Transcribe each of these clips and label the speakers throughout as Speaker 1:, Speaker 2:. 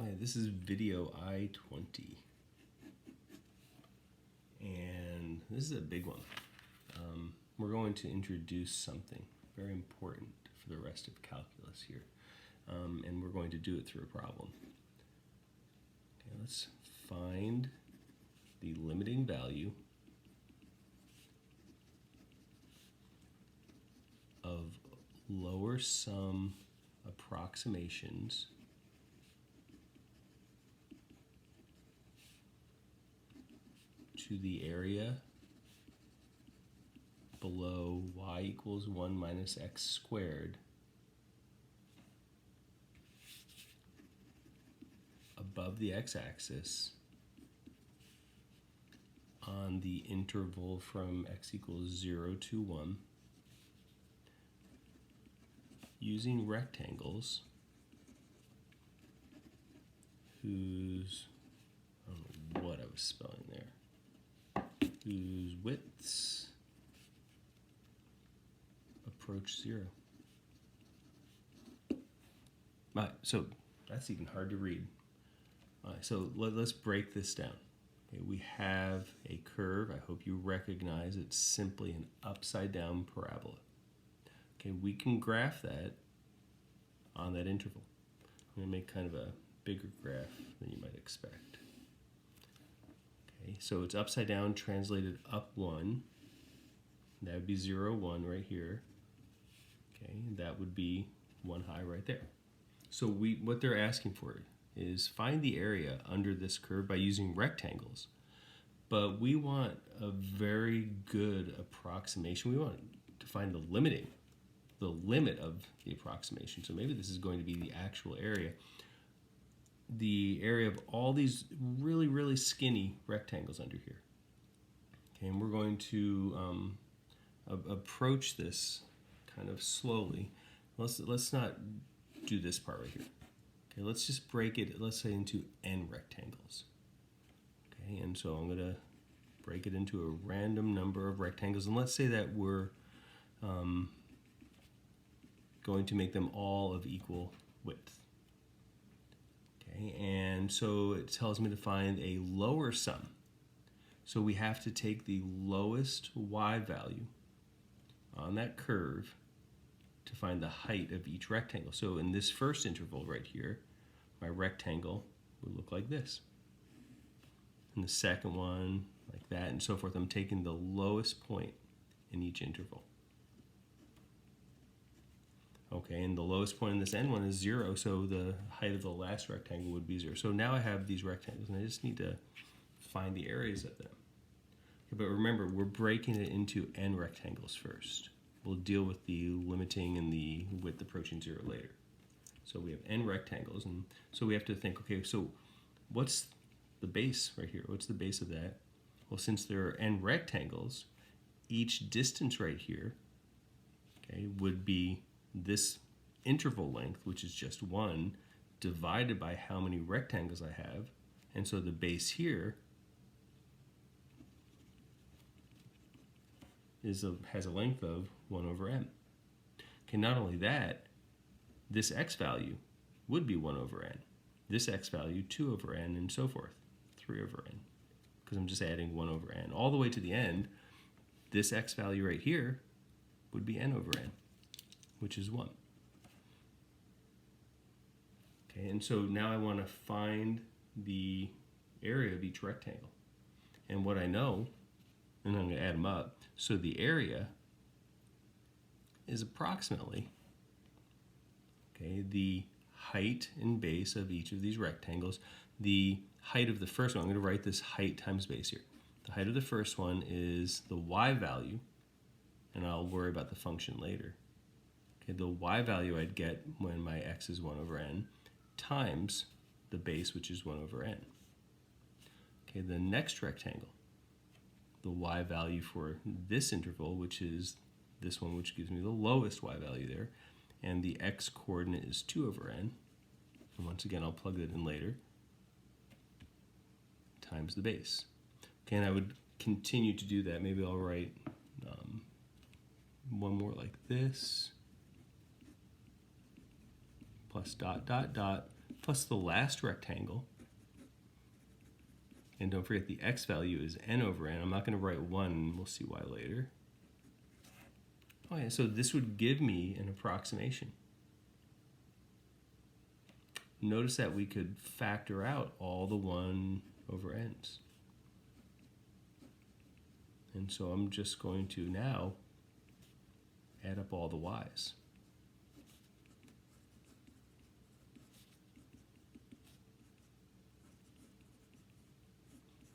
Speaker 1: Hi, this is video I20, and this is a big one. We're going to introduce something very important for the rest of calculus here, and we're going to do it through a problem. Okay, let's find the limiting value of lower sum approximations to the area below y equals 1 minus x squared above the x-axis on the interval from x equals 0 to 1 using rectangles whose, I don't know what I was spelling there, whose widths approach 0. All right, so that's even hard to read. All right, so let's break this down. Okay, we have a curve. I hope you recognize it's simply an upside down parabola. Okay, we can graph that on that interval. I'm going to make kind of a bigger graph than you might expect. Okay, so it's upside down translated up 1. That would be 0, 1 right here. Okay, that would be 1 high right there. So what they're asking for is find the area under this curve by using rectangles. But we want a very good approximation. We want to find the limit of the approximation. So maybe this is going to be the actual area. The area of all these really, really skinny rectangles under here. Okay, and we're going to approach this kind of slowly. Let's not do this part right here. Okay, let's just break it, let's say, into n rectangles. Okay, and so I'm going to break it into a random number of rectangles, and let's say that we're going to make them all of equal width. Okay, and so it tells me to find a lower sum. So we have to take the lowest y value on that curve to find the height of each rectangle. So in this first interval right here, my rectangle would look like this. And the second one, like that, and so forth. I'm taking the lowest point in each interval. Okay, and the lowest point in this end one is 0, so the height of the last rectangle would be 0. So now I have these rectangles, and I just need to find the areas of them. Okay, but remember, we're breaking it into n rectangles first. We'll deal with the limiting and the width approaching 0 later. So we have n rectangles, and so we have to think, okay, so what's the base right here? What's the base of that? Well, since there are n rectangles, each distance right here, okay, would be this interval length, which is just 1, divided by how many rectangles I have. And so the base here has a length of 1 over n. Okay, not only that, this x value would be 1 over n. This x value, 2 over n, and so forth, 3 over n, because I'm just adding 1 over n. All the way to the end, this x value right here would be n over n, which is 1. Okay, and so now I want to find the area of each rectangle. And what I know, and I'm going to add them up, so the area is approximately, okay, the height and base of each of these rectangles. The height of the first one, I'm going to write this height times base here. The height of the first one is the y value, and I'll worry about the function later. Okay, the y value I'd get when my x is 1 over n times the base, which is 1 over n. Okay, the next rectangle, the y value for this interval, which is this one, which gives me the lowest y value there, and the x coordinate is 2 over n, and once again I'll plug that in later, times the base. Okay, and I would continue to do that. Maybe I'll write one more like this, plus dot dot dot plus the last rectangle. And don't forget the x value is n over n. I'm not going to write 1. We'll see why later. Oh yeah, so this would give me an approximation. Notice that we could factor out all the 1 over n's. And so I'm just going to now add up all the y's.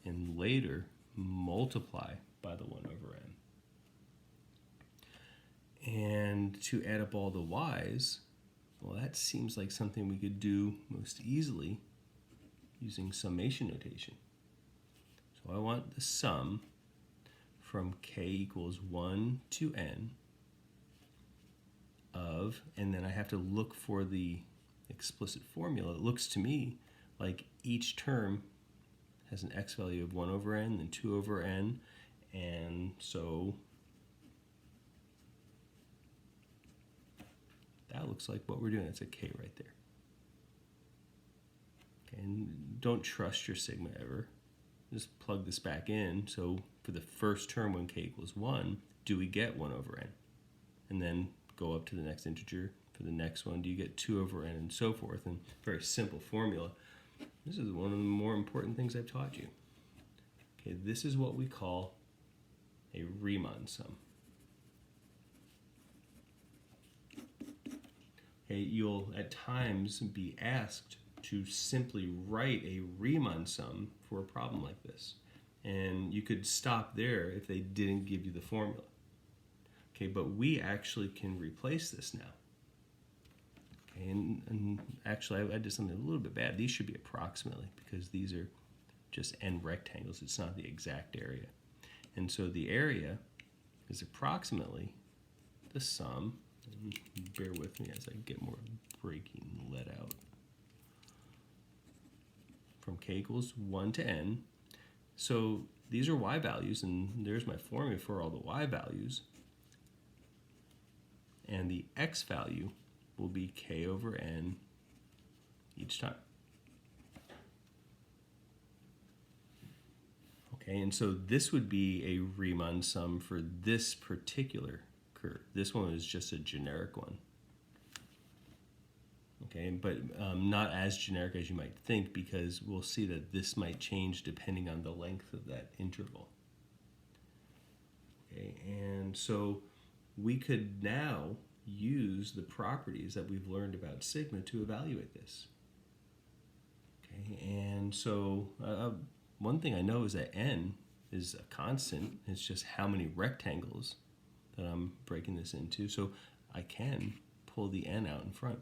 Speaker 1: And later multiply by the 1 over n. And to add up all the y's, well, that seems like something we could do most easily using summation notation. So I want the sum from k equals 1 to n of, and then I have to look for the explicit formula. It looks to me like each term has an x value of 1 over n, then 2 over n, and so that looks like what we're doing. That's a k right there. Okay, and don't trust your sigma ever. Just plug this back in. So for the first term when k equals 1, do we get 1 over n? And then go up to the next integer. For the next one, do you get 2 over n, and so forth? And very simple formula. This is one of the more important things I've taught you. Okay, this is what we call a Riemann sum. Okay, you'll at times be asked to simply write a Riemann sum for a problem like this. And you could stop there if they didn't give you the formula. Okay, but we actually can replace this now. Okay, and actually I did something a little bit bad. These should be approximately, because these are just n rectangles. It's not the exact area. And so the area is approximately the sum, and bear with me as I get more breaking let out, from k equals 1 to n. So these are y values, and there's my formula for all the y values. And the x value will be k over n each time. Okay, and so this would be a Riemann sum for this particular curve. This one is just a generic one. Okay, but not as generic as you might think, because we'll see that this might change depending on the length of that interval. Okay, and so we could now use the properties that we've learned about sigma to evaluate this. Okay, and so one thing I know is that n is a constant. It's just how many rectangles that I'm breaking this into. So I can pull the n out in front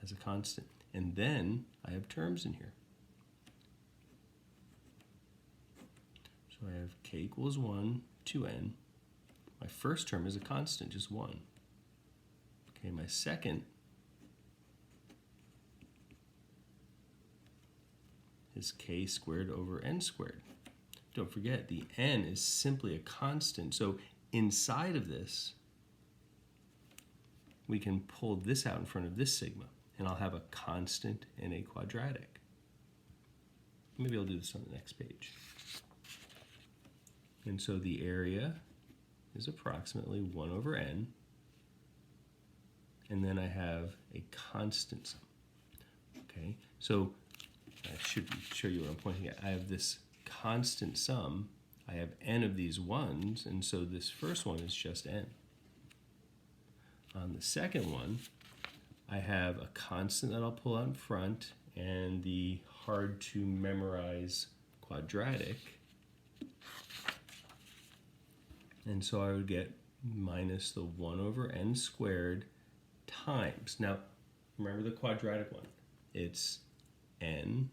Speaker 1: as a constant. And then I have terms in here. So I have k equals 1 to n. My first term is a constant, just 1. Okay, my second is k squared over n squared. Don't forget, the n is simply a constant. So inside of this, we can pull this out in front of this sigma, and I'll have a constant and a quadratic. Maybe I'll do this on the next page. And so the area is approximately 1 over n. And then I have a constant sum. Okay, so I should show you what I'm pointing at. I have this constant sum. I have n of these ones, and so this first one is just n. On the second one, I have a constant that I'll pull out in front, and the hard to memorize quadratic. And so I would get minus the 1 over n squared times. Now, remember the quadratic one. It's n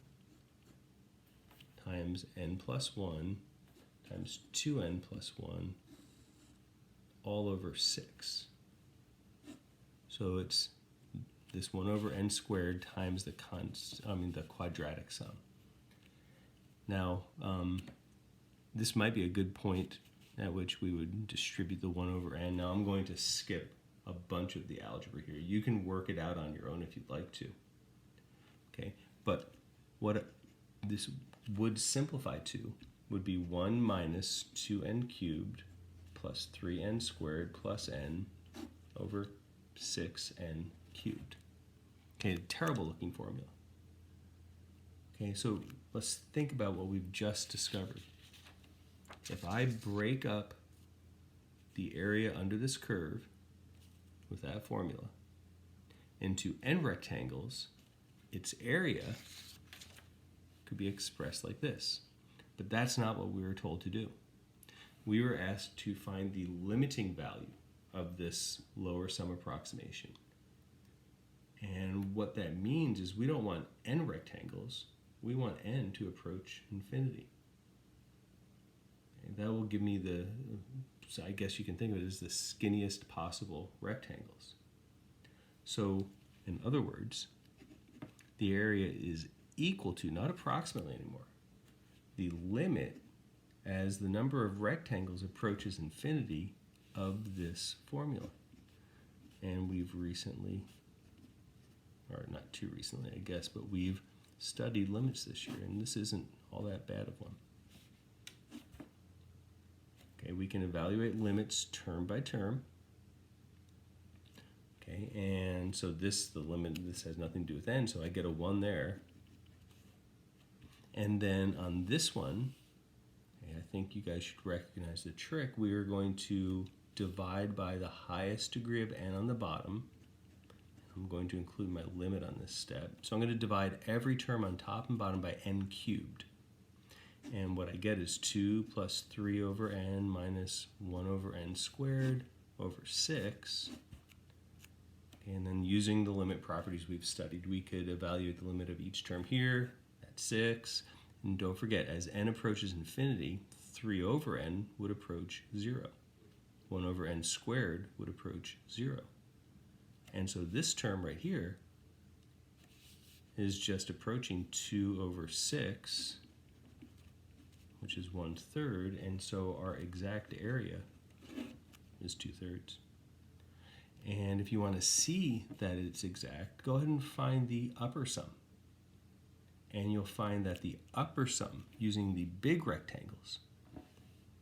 Speaker 1: times n plus 1 times 2n plus 1 all over 6. So it's this 1 over n squared times the quadratic sum. Now, this might be a good point at which we would distribute the 1 over n. Now I'm going to skip a bunch of the algebra here. You can work it out on your own if you'd like to. Okay, but what this would simplify to would be 1 minus 2n cubed plus 3n squared plus n over 6n cubed. Okay, terrible looking formula. Okay, so let's think about what we've just discovered. If I break up the area under this curve with that formula into n rectangles, its area could be expressed like this. But that's not what we were told to do. We were asked to find the limiting value of this lower sum approximation. And what that means is we don't want n rectangles, we want n to approach infinity. And that will give me the, so I guess you can think of it as the skinniest possible rectangles. So, in other words, the area is equal to, not approximately anymore, the limit as the number of rectangles approaches infinity of this formula. And we've recently, or not too recently I guess, but we've studied limits this year, and this isn't all that bad of one. Okay, we can evaluate limits term by term. Okay, and so this, the limit, this has nothing to do with n, so I get a 1 there. And then on this one, I think you guys should recognize the trick. We are going to divide by the highest degree of n on the bottom. I'm going to include my limit on this step. So I'm going to divide every term on top and bottom by n cubed. And what I get is 2 plus 3 over n minus 1 over n squared over 6. And then using the limit properties we've studied, we could evaluate the limit of each term here at 6. And don't forget, as n approaches infinity, 3 over n would approach 0. 1 over n squared would approach 0. And so this term right here is just approaching 2 over 6, which is 1/3, and so our exact area is 2/3. And if you want to see that it's exact, go ahead and find the upper sum. And you'll find that the upper sum, using the big rectangles,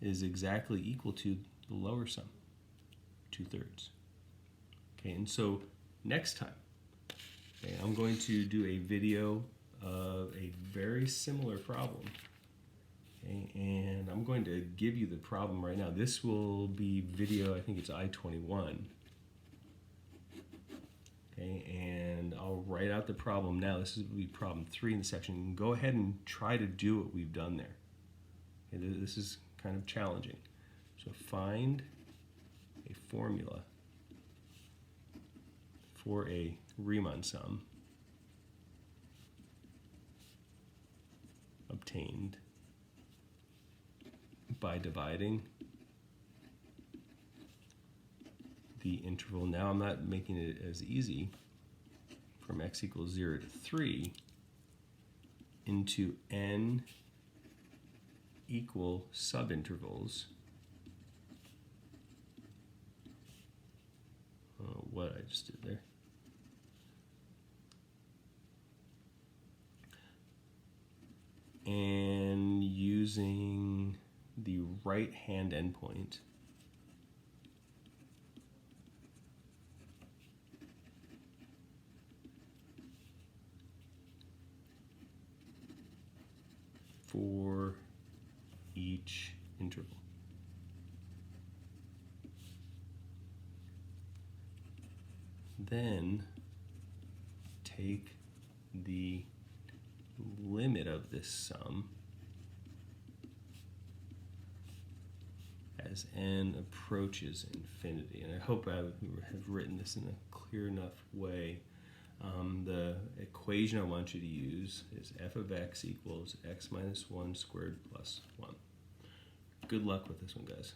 Speaker 1: is exactly equal to the lower sum, 2/3. Okay, and so next time, okay, I'm going to do a video of a very similar problem. Okay, and I'm going to give you the problem right now. This will be video, I think it's I20. Okay, and I'll write out the problem now. This will be problem 3 in the section. Go ahead and try to do what we've done there. Okay, this is kind of challenging. So find a formula for a Riemann sum obtained by dividing the interval. Now I'm not making it as easy, from x equals 0 to 3 into n equal subintervals. What I just did there. And using the right hand endpoint, for each interval. Then take the limit of this sum as n approaches infinity. And I hope I have written this in a clear enough way. The equation I want you to use is f of x equals x minus 1 squared plus 1. Good luck with this one, guys.